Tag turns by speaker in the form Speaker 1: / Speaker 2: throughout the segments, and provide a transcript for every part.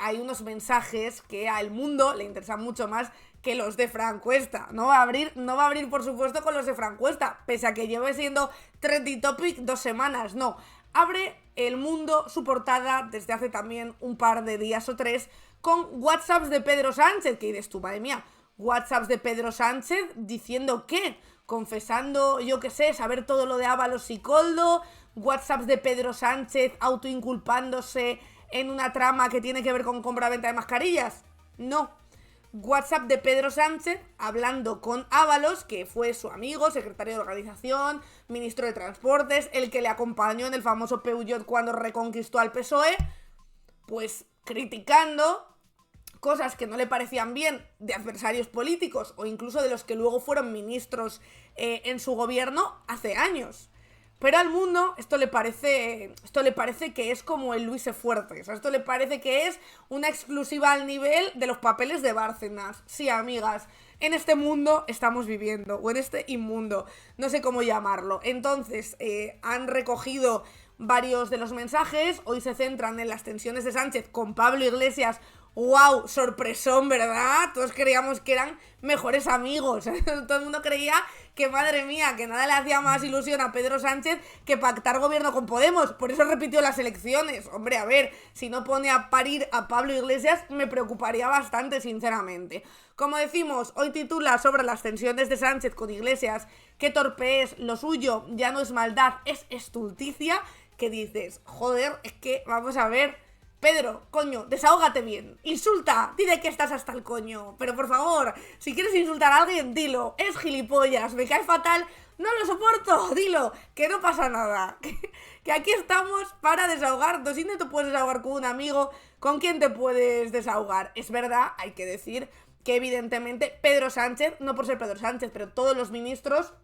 Speaker 1: hay unos mensajes que al mundo le interesan mucho más que los de Fran Cuesta. No va a abrir, por supuesto, con los de Fran Cuesta, pese a que lleve siendo trending topic 2 semanas, no. Abre El Mundo su portada desde hace también un par de días o 3 con WhatsApps de Pedro Sánchez, que dices tú, madre mía, WhatsApps de Pedro Sánchez diciendo qué, confesando, yo qué sé, saber todo lo de Ábalos y Koldo, WhatsApps de Pedro Sánchez autoinculpándose en una trama que tiene que ver con compra-venta de mascarillas. No. WhatsApp de Pedro Sánchez hablando con Ábalos, que fue su amigo, secretario de organización, ministro de Transportes, el que le acompañó en el famoso Peugeot cuando reconquistó al PSOE, pues criticando cosas que no le parecían bien de adversarios políticos o incluso de los que luego fueron ministros en su gobierno hace años. Pero al mundo esto le parece que es como el Luis Fuerte. O sea, esto le parece que es una exclusiva al nivel de los papeles de Bárcenas. Sí, amigas, en este mundo estamos viviendo, o en este inmundo, no sé cómo llamarlo. Entonces, han recogido varios de los mensajes. Hoy se centran en las tensiones de Sánchez con Pablo Iglesias. ¡Wow! Sorpresón, ¿verdad? Todos creíamos que eran mejores amigos. Todo el mundo creía que, madre mía, que nada le hacía más ilusión a Pedro Sánchez que pactar gobierno con Podemos. Por eso repitió las elecciones. Hombre, a ver, si no pone a parir a Pablo Iglesias, me preocuparía bastante, sinceramente. Como decimos, hoy titula sobre las tensiones de Sánchez con Iglesias. Qué torpe es, lo suyo ya no es maldad, es estulticia. Que dices, joder, es que, vamos a ver, Pedro, coño, desahógate bien, insulta, dile que estás hasta el coño, pero por favor, si quieres insultar a alguien, dilo, es gilipollas, me cae fatal, no lo soporto, dilo, que no pasa nada, que aquí estamos para desahogarnos. Si no te puedes desahogar con un amigo, ¿con quién te puedes desahogar? Es verdad, hay que decir que evidentemente Pedro Sánchez, no por ser Pedro Sánchez, pero todos los ministros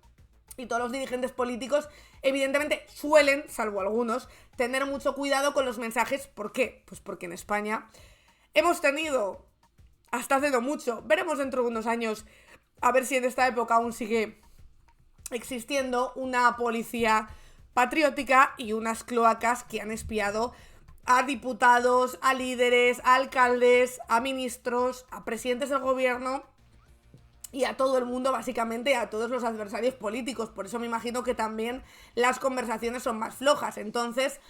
Speaker 1: y todos los dirigentes políticos evidentemente suelen, salvo algunos, tener mucho cuidado con los mensajes. ¿Por qué? Pues porque en España hemos tenido, hasta hace no mucho, veremos dentro de unos años, a ver si en esta época aún sigue existiendo, una policía patriótica y unas cloacas que han espiado a diputados, a líderes, a alcaldes, a ministros, a presidentes del gobierno y a todo el mundo, básicamente a todos los adversarios políticos. Por eso me imagino que también las conversaciones son más flojas. Entonces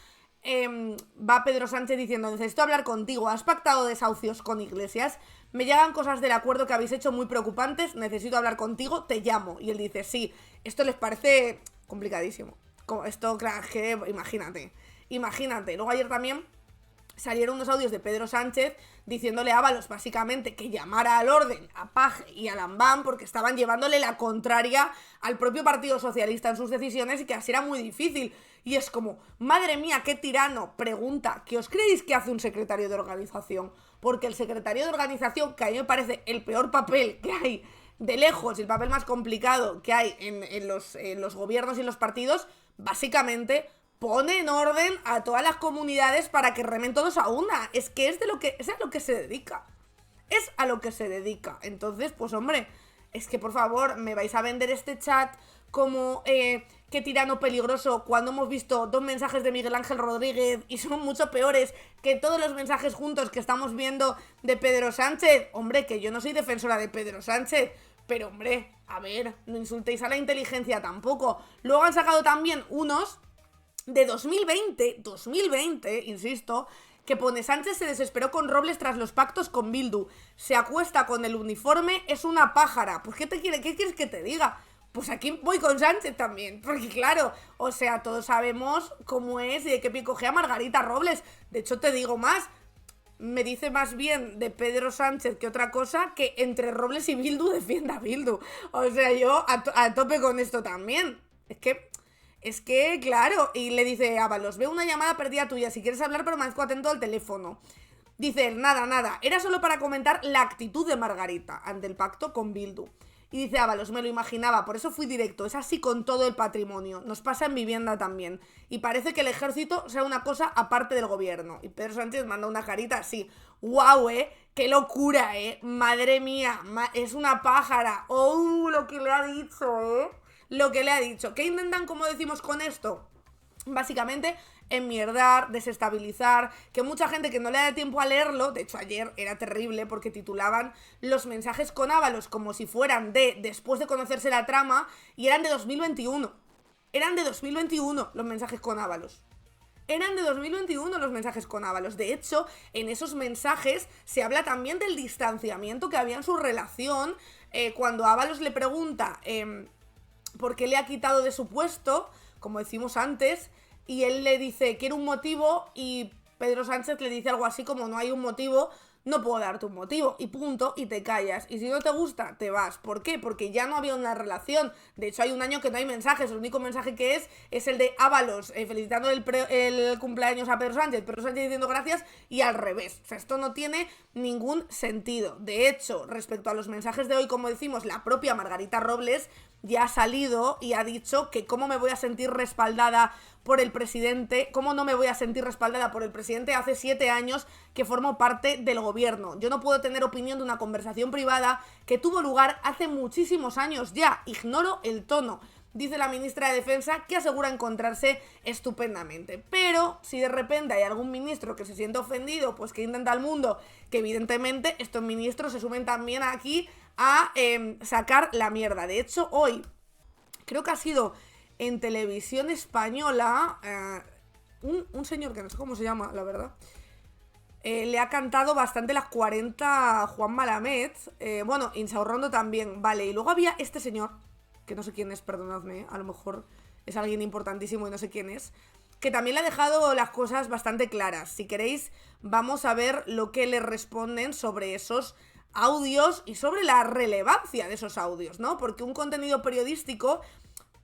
Speaker 1: va Pedro Sánchez diciendo: necesito hablar contigo, has pactado desahucios con Iglesias, me llegan cosas del acuerdo que habéis hecho muy preocupantes, necesito hablar contigo, te llamo. Y él dice: sí, esto les parece complicadísimo. Esto, claro, que imagínate. Luego ayer también salieron unos audios de Pedro Sánchez diciéndole a Ábalos básicamente que llamara al orden a Page y a Lambán porque estaban llevándole la contraria al propio Partido Socialista en sus decisiones y que así era muy difícil. Y es como, madre mía, qué tirano. Pregunta, ¿qué os creéis que hace un secretario de organización? Porque el secretario de organización, que a mí me parece el peor papel que hay de lejos y el papel más complicado que hay en los gobiernos y en los partidos, básicamente pone en orden a todas las comunidades para que remen todos a una. Es que es a lo que se dedica. Es a lo que se dedica. Entonces, pues hombre, es que por favor, me vais a vender este chat como qué tirano peligroso, cuando hemos visto 2 mensajes de Miguel Ángel Rodríguez y son mucho peores que todos los mensajes juntos que estamos viendo de Pedro Sánchez. Hombre, que yo no soy defensora de Pedro Sánchez, pero hombre, a ver, no insultéis a la inteligencia tampoco. Luego han sacado también unos de 2020, insisto, que pone: Sánchez se desesperó con Robles tras los pactos con Bildu, se acuesta con el uniforme, es una pájara. Pues ¿qué quieres que te diga? Pues aquí voy con Sánchez también, porque claro, o sea, todos sabemos cómo es y de qué pie coge a Margarita Robles. De hecho, te digo más, me dice más bien de Pedro Sánchez que otra cosa que entre Robles y Bildu defienda a Bildu. O sea, yo a tope con esto también. Es que, claro, y le dice Ábalos: veo una llamada perdida tuya, si quieres hablar permanezco atento al teléfono. Dice él: nada, era solo para comentar la actitud de Margarita ante el pacto con Bildu. Y dice Ábalos: me lo imaginaba, por eso fui directo, es así con todo el patrimonio, nos pasa en vivienda también, y parece que el ejército sea una cosa aparte del gobierno. Y Pedro Sánchez manda una carita así: ¡guau, qué locura, madre mía, es una pájara! ¡Oh, lo que le ha dicho, lo que le ha dicho! ¿Qué intentan, como decimos, con esto? Básicamente enmierdar, desestabilizar, que mucha gente que no le da tiempo a leerlo, de hecho ayer era terrible porque titulaban los mensajes con Ábalos como si fueran de después de conocerse la trama y eran de 2021. Eran de 2021 los mensajes con Ábalos. Eran de 2021 los mensajes con Ábalos. De hecho, en esos mensajes se habla también del distanciamiento que había en su relación. Cuando Ábalos le pregunta por qué le ha quitado de su puesto, como decimos antes, y él le dice, quiero un motivo, y Pedro Sánchez le dice algo así como, no hay un motivo, no puedo darte un motivo, y punto, y te callas. Y si no te gusta, te vas. ¿Por qué? Porque ya no había una relación. De hecho, hay un año que no hay mensajes. El único mensaje que es el de Ábalos felicitando el cumpleaños a Pedro Sánchez diciendo gracias, y al revés. O sea, esto no tiene ningún sentido. De hecho, respecto a los mensajes de hoy, como decimos, la propia Margarita Robles ya ha salido y ha dicho que cómo me voy a sentir respaldada por el presidente, cómo no me voy a sentir respaldada por el presidente hace 7 años que formo parte del gobierno. Yo no puedo tener opinión de una conversación privada que tuvo lugar hace muchísimos años ya. Ignoro el tono, dice la ministra de Defensa, que asegura encontrarse estupendamente. Pero si de repente hay algún ministro que se siente ofendido, pues que intenta al mundo, que evidentemente estos ministros se sumen también aquí a sacar la mierda. De hecho, hoy creo que ha sido en televisión española un señor que no sé cómo se llama, la verdad, le ha cantado bastante las 40 a Juan Malamed, bueno, Insaurrondo también, vale, y luego había este señor, que no sé quién es, perdonadme, a lo mejor es alguien importantísimo y no sé quién es, que también le ha dejado las cosas bastante claras. Si queréis, vamos a ver lo que le responden sobre esos audios y sobre la relevancia de esos audios, ¿no? Porque un contenido periodístico,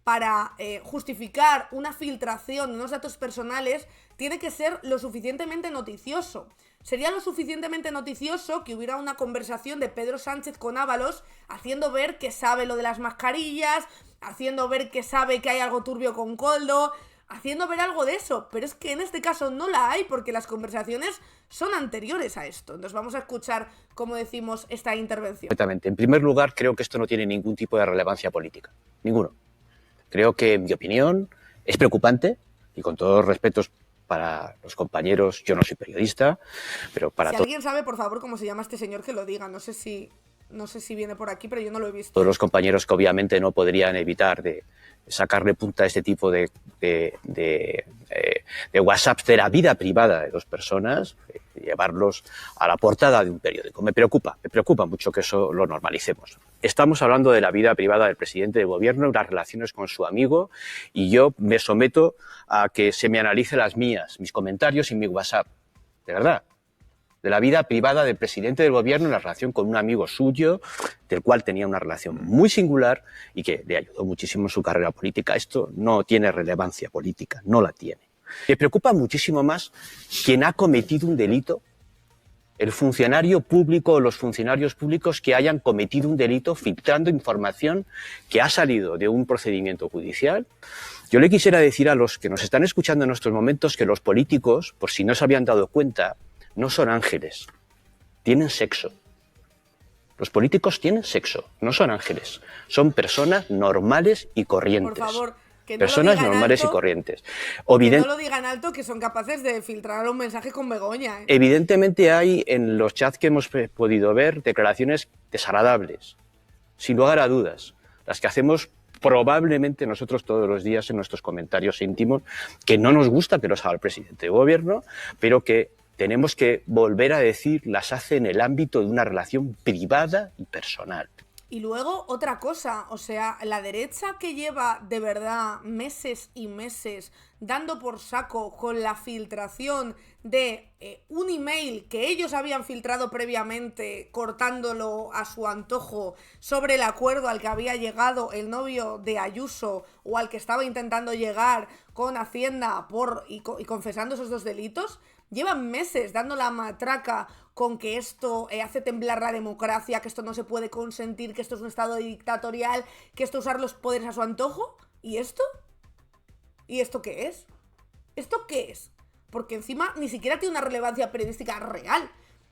Speaker 1: para justificar una filtración de unos datos personales, tiene que ser lo suficientemente noticioso. Sería lo suficientemente noticioso que hubiera una conversación de Pedro Sánchez con Ábalos haciendo ver que sabe lo de las mascarillas, haciendo ver que sabe que hay algo turbio con Koldo, haciendo ver algo de eso. Pero es que en este caso no la hay porque las conversaciones son anteriores a esto. Entonces vamos a escuchar, como decimos, esta intervención.
Speaker 2: Perfectamente. En primer lugar, creo que esto no tiene ningún tipo de relevancia política. Ninguno. Creo que, en mi opinión, es preocupante, y con todos los respetos para los compañeros, yo no soy periodista, pero para
Speaker 1: si alguien sabe, por favor, cómo se llama este señor, que lo diga. No sé si viene por aquí, pero yo no lo he visto.
Speaker 2: Todos los compañeros que obviamente no podrían evitar de sacarle punta a este tipo de WhatsApps de la vida privada de dos personas, llevarlos a la portada de un periódico. Me preocupa mucho que eso lo normalicemos. Estamos hablando de la vida privada del presidente del gobierno y las relaciones con su amigo, y yo me someto a que se me analice las mías, mis comentarios y mi WhatsApp. De verdad. De la vida privada del presidente del gobierno en la relación con un amigo suyo, del cual tenía una relación muy singular y que le ayudó muchísimo en su carrera política. Esto no tiene relevancia política, no la tiene. Me preocupa muchísimo más quien ha cometido un delito, el funcionario público o los funcionarios públicos que hayan cometido un delito filtrando información que ha salido de un procedimiento judicial. Yo le quisiera decir a los que nos están escuchando en estos momentos que los políticos, por si no se habían dado cuenta, no son ángeles, tienen sexo. Los políticos tienen sexo, no son ángeles, son personas normales y corrientes.
Speaker 1: Por favor, que no
Speaker 2: personas
Speaker 1: lo digan
Speaker 2: normales
Speaker 1: alto,
Speaker 2: y corrientes.
Speaker 1: Que no lo digan alto, que son capaces de filtrar un mensaje con Begoña.
Speaker 2: Evidentemente hay en los chats que hemos podido ver declaraciones desagradables, sin lugar a dudas, las que hacemos probablemente nosotros todos los días en nuestros comentarios íntimos, que no nos gusta que los haga el presidente de gobierno, pero que tenemos que volver a decir, las hace en el ámbito de una relación privada y personal.
Speaker 1: Y luego otra cosa, o sea, la derecha que lleva de verdad meses y meses dando por saco con la filtración de un email que ellos habían filtrado previamente, cortándolo a su antojo, sobre el acuerdo al que había llegado el novio de Ayuso o al que estaba intentando llegar con Hacienda y confesando esos dos delitos. Llevan meses dando la matraca con que esto hace temblar la democracia, que esto no se puede consentir, que esto es un estado dictatorial, que esto es usar los poderes a su antojo. ¿Y esto? ¿Y esto qué es? ¿Esto qué es? Porque encima ni siquiera tiene una relevancia periodística real.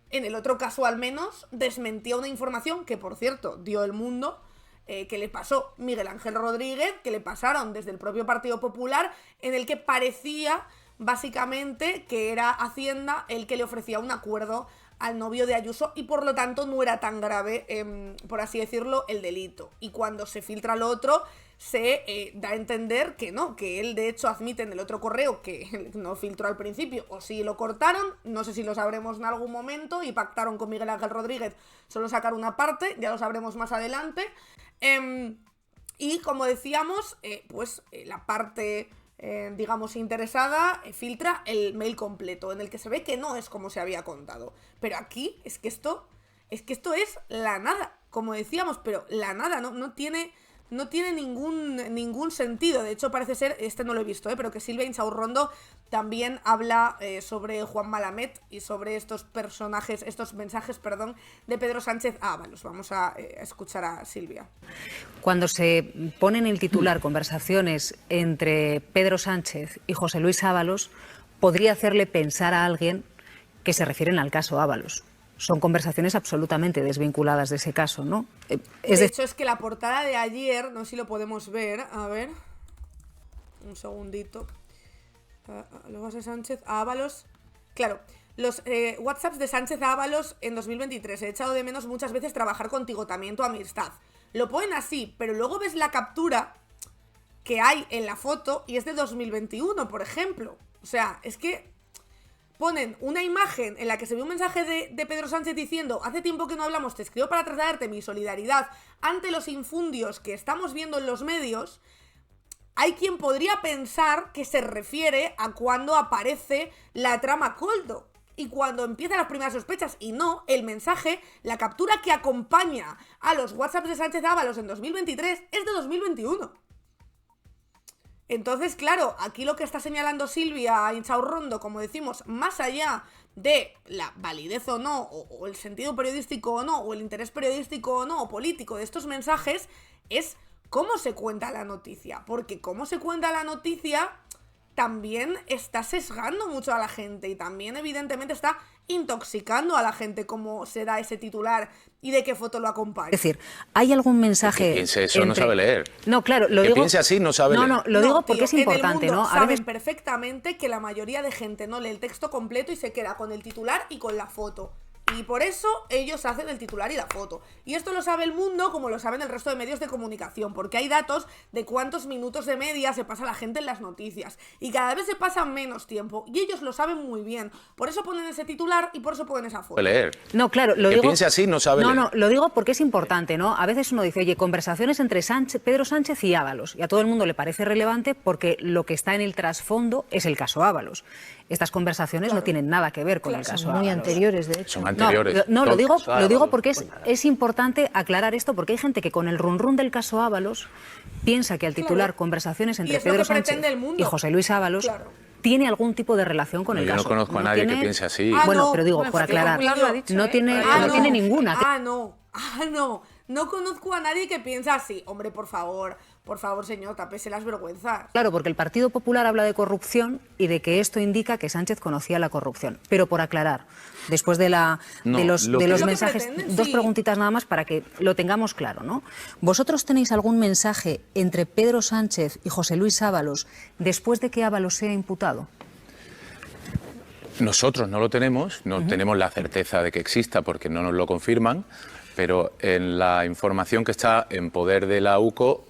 Speaker 1: En el otro caso, al menos, desmentía una información que, por cierto, dio El Mundo, que le pasó Miguel Ángel Rodríguez, que le pasaron desde el propio Partido Popular, en el que parecía básicamente que era Hacienda el que le ofrecía un acuerdo al novio de Ayuso y por lo tanto no era tan grave, por así decirlo, el delito. Y cuando se filtra lo otro, se da a entender que no, que él de hecho admite en el otro correo que no filtró al principio, o sí lo cortaron, no sé si lo sabremos en algún momento, y pactaron con Miguel Ángel Rodríguez solo sacar una parte, ya lo sabremos más adelante. Y como decíamos, la parte, digamos, interesada filtra el mail completo, en el que se ve que no es como se había contado. Pero aquí es que esto es la nada, como decíamos, pero la nada, no tiene ningún sentido. De hecho, parece ser, no lo he visto, pero que Silvia Inchaurrondo también habla sobre Juan Malamet y sobre estos mensajes, de Pedro Sánchez a Ábalos. Vamos a escuchar a Silvia.
Speaker 3: Cuando se pone en el titular conversaciones entre Pedro Sánchez y José Luis Ábalos, podría hacerle pensar a alguien que se refieren al caso Ábalos. Son conversaciones absolutamente desvinculadas de ese caso, ¿no?
Speaker 1: De hecho, es que la portada de ayer, no sé si lo podemos ver, a ver, un segundito. Luego a Sánchez, a Ábalos. Claro, los WhatsApps de Sánchez a Ábalos en 2023. He echado de menos muchas veces trabajar contigo, también tu amistad. Lo ponen así, pero luego ves la captura que hay en la foto y es de 2021, por ejemplo. O sea, es que ponen una imagen en la que se ve un mensaje de Pedro Sánchez diciendo: hace tiempo que no hablamos, te escribo para trasladarte mi solidaridad ante los infundios que estamos viendo en los medios. Hay quien podría pensar que se refiere a cuando aparece la trama Koldo y cuando empiezan las primeras sospechas, y no, el mensaje, la captura que acompaña a los WhatsApps de Sánchez Ábalos en 2023 es de 2021. Entonces, claro, aquí lo que está señalando Silvia Inchaurrondo, como decimos, más allá de la validez o no, o el sentido periodístico o no, o el interés periodístico o no, o político de estos mensajes, es cómo se cuenta la noticia. Porque cómo se cuenta la noticia también está sesgando mucho a la gente y también evidentemente está intoxicando a la gente cómo se da ese titular y de qué foto lo acompaña.
Speaker 3: Es decir, ¿hay algún mensaje?
Speaker 2: Que piense eso no sabe leer.
Speaker 3: No, claro, lo digo.
Speaker 2: Que piense así no sabe leer.
Speaker 3: No, lo digo porque es importante,
Speaker 1: en el mundo
Speaker 3: ¿no?
Speaker 1: Saben perfectamente que la mayoría de gente no lee el texto completo y se queda con el titular y con la foto. Y por eso ellos hacen el titular y la foto. Y esto lo sabe el mundo como lo saben el resto de medios de comunicación, porque hay datos de cuántos minutos de media se pasa la gente en las noticias. Y cada vez se pasa menos tiempo. Y ellos lo saben muy bien. Por eso ponen ese titular y por eso ponen esa foto.
Speaker 2: Leer.
Speaker 3: No, claro, lo digo.
Speaker 2: Que piense así no sabe leer.
Speaker 3: No, lo digo porque es importante, ¿no? A veces uno dice, oye, conversaciones entre Pedro Sánchez y Ábalos. Y a todo el mundo le parece relevante porque lo que está en el trasfondo es el caso Ábalos. Estas conversaciones no tienen nada que ver con el caso Ábalos.
Speaker 4: Muy anteriores, de hecho.
Speaker 2: Son anteriores.
Speaker 3: Lo digo porque es importante aclarar esto, porque hay gente que con el run del caso Ábalos piensa que al titular conversaciones entre Pedro Sánchez y José Luis Ábalos tiene algún tipo de relación con el caso.
Speaker 2: Yo no conozco a nadie que piense así.
Speaker 3: Bueno, pero digo, por aclarar, no tiene ninguna.
Speaker 1: No conozco a nadie que piense así. Hombre, por favor, señor, tápese las vergüenzas.
Speaker 3: Claro, porque el Partido Popular habla de corrupción y de que esto indica que Sánchez conocía la corrupción. Pero por aclarar, después de los mensajes, dos preguntitas nada más para que lo tengamos claro, ¿no? ¿Vosotros tenéis algún mensaje entre Pedro Sánchez y José Luis Ábalos después de que Ábalos sea imputado?
Speaker 2: Nosotros no lo tenemos, no tenemos la certeza de que exista porque no nos lo confirman, pero en la información que está en poder de la UCO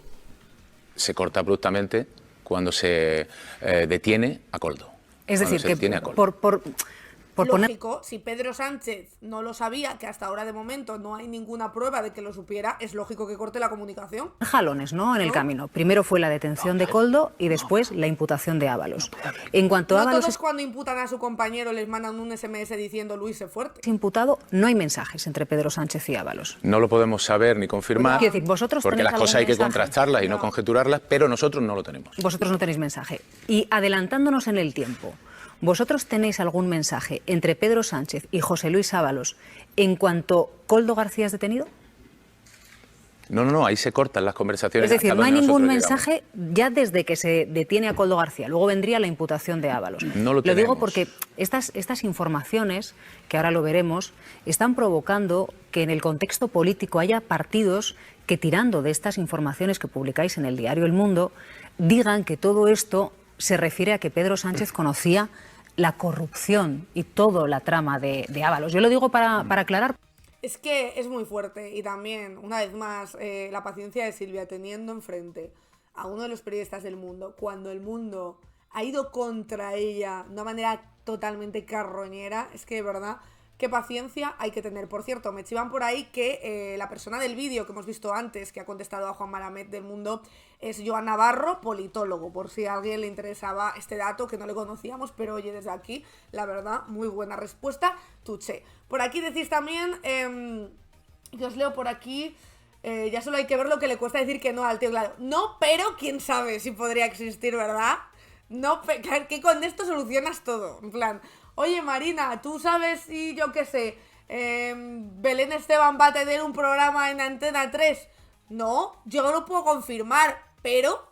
Speaker 2: se corta abruptamente cuando se detiene a Koldo.
Speaker 3: Es decir, que
Speaker 1: lógico, si Pedro Sánchez no lo sabía, que hasta ahora de momento no hay ninguna prueba de que lo supiera, es lógico que corte la comunicación.
Speaker 3: Jalones, ¿no? En el camino. Primero fue la detención de Koldo y después la imputación de Ábalos. En cuanto a Ábalos,
Speaker 1: todos cuando imputan a su compañero les mandan un SMS diciendo Luis, sé fuerte.
Speaker 3: Imputado, no hay mensajes entre Pedro Sánchez y Ábalos.
Speaker 2: No lo podemos saber ni confirmar,
Speaker 3: quiero decir, vosotros
Speaker 2: porque las cosas hay que contrastarlas y no conjeturarlas, pero nosotros no lo tenemos.
Speaker 3: Vosotros no tenéis mensaje. Y adelantándonos en el tiempo, ¿vosotros tenéis algún mensaje entre Pedro Sánchez y José Luis Ábalos en cuanto Koldo García es detenido?
Speaker 2: No, ahí se cortan las conversaciones.
Speaker 3: Es decir, no hay ningún mensaje ya desde que se detiene a Koldo García. Luego vendría la imputación de Ábalos.
Speaker 2: No lo tenemos.
Speaker 3: Lo digo porque estas informaciones, que ahora lo veremos, están provocando que en el contexto político haya partidos que, tirando de estas informaciones que publicáis en el diario El Mundo, digan que todo esto se refiere a que Pedro Sánchez conocía la corrupción y toda la trama de Ábalos. Yo lo digo para aclarar.
Speaker 1: Es que es muy fuerte y también, una vez más, la paciencia de Silvia teniendo enfrente a uno de los periodistas del mundo, cuando el mundo ha ido contra ella de una manera totalmente carroñera, es que de verdad, qué paciencia hay que tener. Por cierto, me chivan por ahí que la persona del vídeo que hemos visto antes, que ha contestado a Juan Malamet del Mundo, es Joan Navarro, politólogo, por si a alguien le interesaba este dato que no le conocíamos, pero oye, desde aquí, la verdad, muy buena respuesta, tuche. Por aquí decís también, que os leo por aquí, ya solo hay que ver lo que le cuesta decir que no al tío, claro. No, pero quién sabe si podría existir, ¿verdad? No, que con esto solucionas todo, en plan, oye Marina, ¿tú sabes si, yo qué sé, Belén Esteban va a tener un programa en Antena 3? No, yo no lo puedo confirmar, pero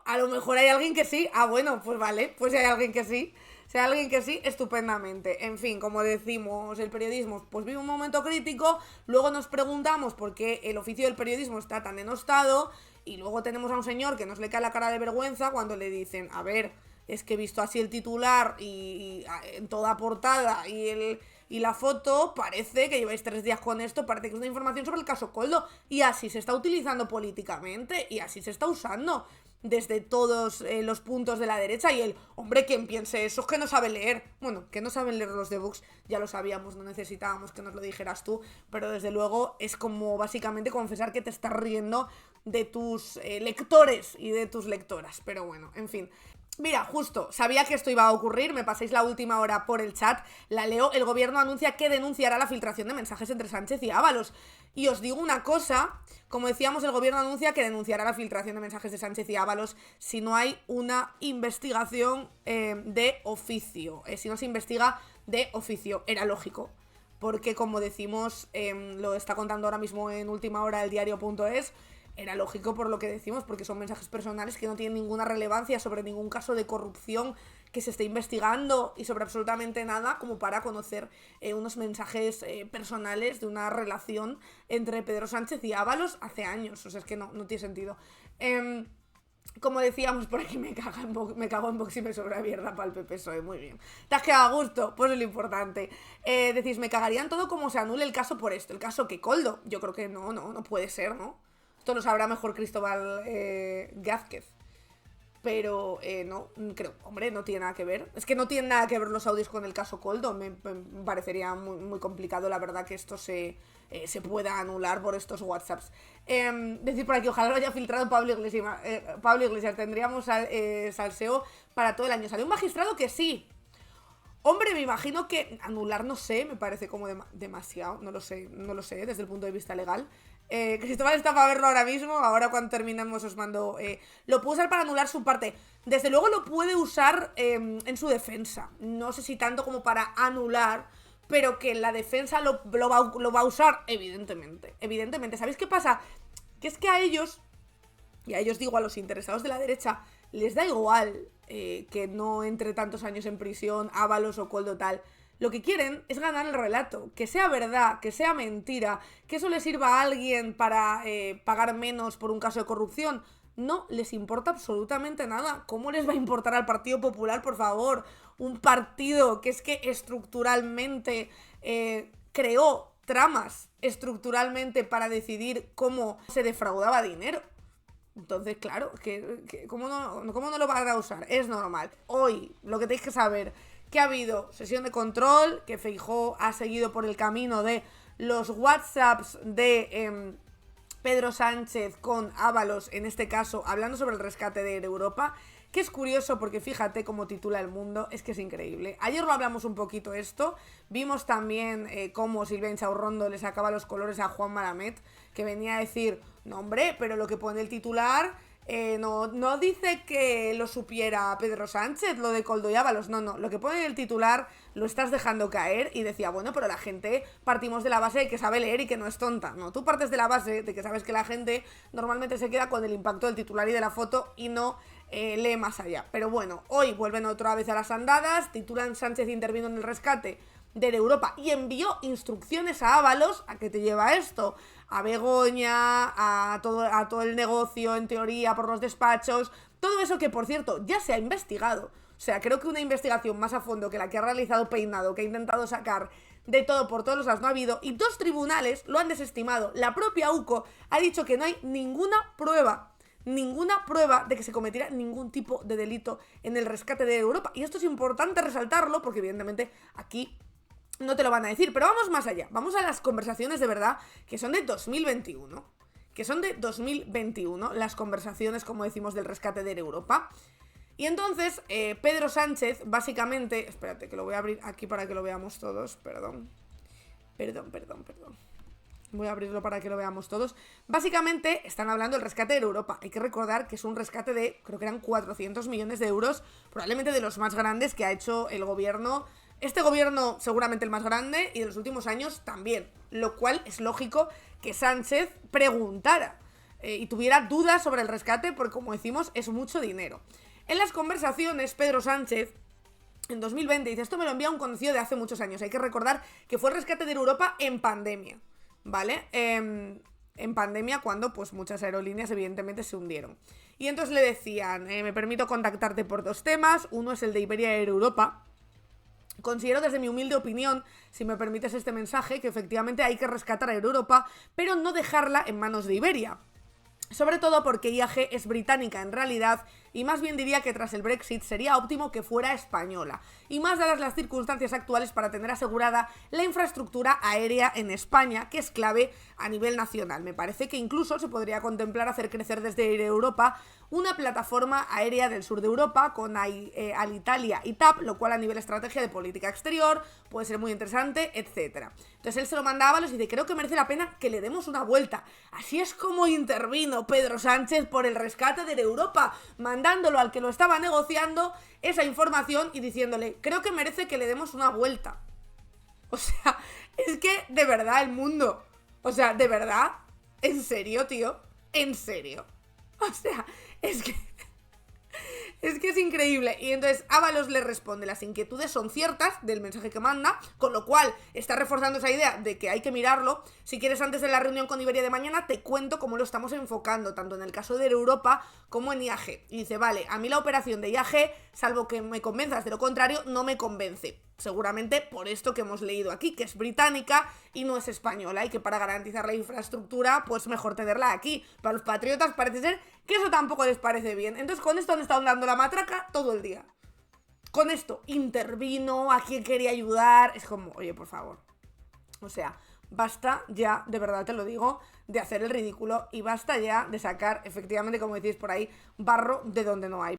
Speaker 1: a lo mejor hay alguien que sí. Ah, bueno, pues vale, pues si hay alguien que sí. Si hay alguien que sí, estupendamente. En fin, como decimos, el periodismo pues vive un momento crítico, luego nos preguntamos por qué el oficio del periodismo está tan denostado, y luego tenemos a un señor que nos le cae la cara de vergüenza cuando le dicen, a ver, es que he visto así el titular y en toda portada y la foto, parece que lleváis 3 días con esto, parece que es una información sobre el caso Koldo, y así se está utilizando políticamente, y así se está usando desde todos los puntos de la derecha. Y el, hombre, quien piense eso es que no sabe leer. Bueno, que no saben leer los de Vox, ya lo sabíamos, no necesitábamos que nos lo dijeras tú, pero desde luego es como básicamente confesar que te estás riendo de tus lectores y de tus lectoras, pero bueno, en fin. Mira, justo, sabía que esto iba a ocurrir, me pasáis la última hora por el chat, la leo. El gobierno anuncia que denunciará la filtración de mensajes entre Sánchez y Ábalos. Y os digo una cosa, como decíamos, el gobierno anuncia que denunciará la filtración de mensajes de Sánchez y Ábalos si no hay una investigación de oficio, si no se investiga de oficio. Era lógico, porque como decimos, lo está contando ahora mismo en última hora el diario.es, era lógico por lo que decimos, porque son mensajes personales que no tienen ninguna relevancia sobre ningún caso de corrupción que se esté investigando y sobre absolutamente nada como para conocer unos mensajes personales de una relación entre Pedro Sánchez y Ábalos hace años. O sea, es que no tiene sentido. Como decíamos, por aquí me cago en Vox y me sobra mierda para el PP-PSOE, muy bien. ¿Te has quedado a gusto? Pues es lo importante. Decís, me cagarían todo como se anule el caso por esto. El caso que Koldo, yo creo que no puede ser, ¿no? Esto lo sabrá mejor Cristóbal Gázquez. Pero no, creo, hombre, no tiene nada que ver. Es que no tiene nada que ver los audios con el caso Koldo. Me parecería muy, muy complicado, la verdad, que esto se pueda anular por estos WhatsApps. Decir por aquí, ojalá lo haya filtrado Pablo Iglesias. Tendríamos salseo para todo el año. Salió un magistrado que sí. Hombre, me imagino que anular, no sé, me parece como demasiado. No lo sé, desde el punto de vista legal. Cristóbal está para verlo ahora mismo. Ahora cuando terminemos os mando. Lo puede usar para anular su parte. Desde luego lo puede usar en su defensa. No sé si tanto como para anular, pero que en la defensa lo va a usar, evidentemente. ¿Sabéis qué pasa? Que es que a ellos, y a ellos digo a los interesados de la derecha, les da igual que no entre tantos años en prisión Ábalos o Koldo tal. Lo que quieren es ganar el relato, que sea verdad, que sea mentira, que eso le sirva a alguien para pagar menos por un caso de corrupción. No les importa absolutamente nada. ¿Cómo les va a importar al Partido Popular, por favor? Un partido que es que estructuralmente creó tramas estructuralmente para decidir cómo se defraudaba dinero. Entonces, claro, ¿cómo no lo van a usar? Es normal. Hoy, lo que tenéis que saber, que ha habido sesión de control, que Feijóo ha seguido por el camino de los WhatsApps de Pedro Sánchez con Ábalos, en este caso, hablando sobre el rescate de Europa, que es curioso porque fíjate cómo titula El Mundo, es que es increíble. Ayer lo hablamos un poquito esto, vimos también cómo Silvia Inchaurrondo le sacaba los colores a Juan Malamet, que venía a decir, no hombre, pero lo que pone el titular... no dice que lo supiera Pedro Sánchez, lo de Koldo y Ábalos, no, lo que pone en el titular lo estás dejando caer. Y decía, bueno, pero la gente partimos de la base de que sabe leer y que no es tonta. No, tú partes de la base de que sabes que la gente normalmente se queda con el impacto del titular y de la foto y no lee más allá. Pero bueno, hoy vuelven otra vez a las andadas, titulan Sánchez intervino en el rescate de Europa y envió instrucciones a Ábalos. ¿A qué te lleva esto? A Begoña, a todo el negocio, en teoría, por los despachos, Todo eso que, por cierto, ya se ha investigado. O sea, creo que una investigación más a fondo que la que ha realizado Peinado, que ha intentado sacar de todo por todos los lados, no ha habido, y 2 tribunales lo han desestimado. La propia UCO ha dicho que no hay ninguna prueba de que se cometiera ningún tipo de delito en el rescate de Europa. Y esto es importante resaltarlo porque evidentemente aquí no te lo van a decir. Pero vamos más allá, vamos a las conversaciones de verdad que son de 2021. Las conversaciones, como decimos, del rescate de Europa. Y entonces, Pedro Sánchez, básicamente... Espérate, que lo voy a abrir aquí para que lo veamos todos, perdón. Voy a abrirlo para que lo veamos todos. Básicamente están hablando del rescate de Europa. Hay que recordar que es un rescate de, creo que eran 400 millones de euros, probablemente de los más grandes que ha hecho el gobierno. Este gobierno seguramente el más grande y de los últimos años también. Lo cual es lógico que Sánchez preguntara y tuviera dudas sobre el rescate porque, como decimos, es mucho dinero. En las conversaciones, Pedro Sánchez... En 2020, dice, esto me lo envía un conocido de hace muchos años. Hay que recordar que fue el rescate de Europa en pandemia, ¿vale? En pandemia cuando pues muchas aerolíneas evidentemente se hundieron. Y entonces le decían, me permito contactarte por 2 temas. Uno es el de Iberia Air Europa. Considero desde mi humilde opinión, si me permites este mensaje, que efectivamente hay que rescatar a Air Europa, pero no dejarla en manos de Iberia. Sobre todo porque IAG es británica en realidad y más bien diría que tras el Brexit sería óptimo que fuera española. Y más dadas las circunstancias actuales para tener asegurada la infraestructura aérea en España, que es clave a nivel nacional. Me parece que incluso se podría contemplar hacer crecer desde Air Europa una plataforma aérea del sur de Europa con Alitalia y TAP, lo cual a nivel estrategia de política exterior puede ser muy interesante, etc. Entonces él se lo mandaba a los y dice, creo que merece la pena que le demos una vuelta. Así es como intervino Pedro Sánchez por el rescate de Europa, mandándolo al que lo estaba negociando esa información y diciéndole, creo que merece que le demos una vuelta. O sea, es que de verdad el mundo, o sea, de verdad, en serio, tío, en serio. O sea, es que es increíble. Y entonces Ábalos le responde, las inquietudes son ciertas del mensaje que manda, con lo cual está reforzando esa idea de que hay que mirarlo. Si quieres, antes de la reunión con Iberia de mañana, te cuento cómo lo estamos enfocando, tanto en el caso de Europa como en IAG. Y dice, vale, a mí la operación de IAG, salvo que me convenzas de lo contrario, no me convence. Seguramente por esto que hemos leído aquí, que es británica y no es española, y que para garantizar la infraestructura, pues mejor tenerla aquí. Para los patriotas parece ser que eso tampoco les parece bien. Entonces con esto han estado dando la matraca todo el día. Con esto intervino, a quién quería ayudar. Es como, oye, por favor. O sea, basta ya, de verdad te lo digo, de hacer el ridículo y basta ya de sacar, efectivamente, como decís por ahí, barro de donde no hay.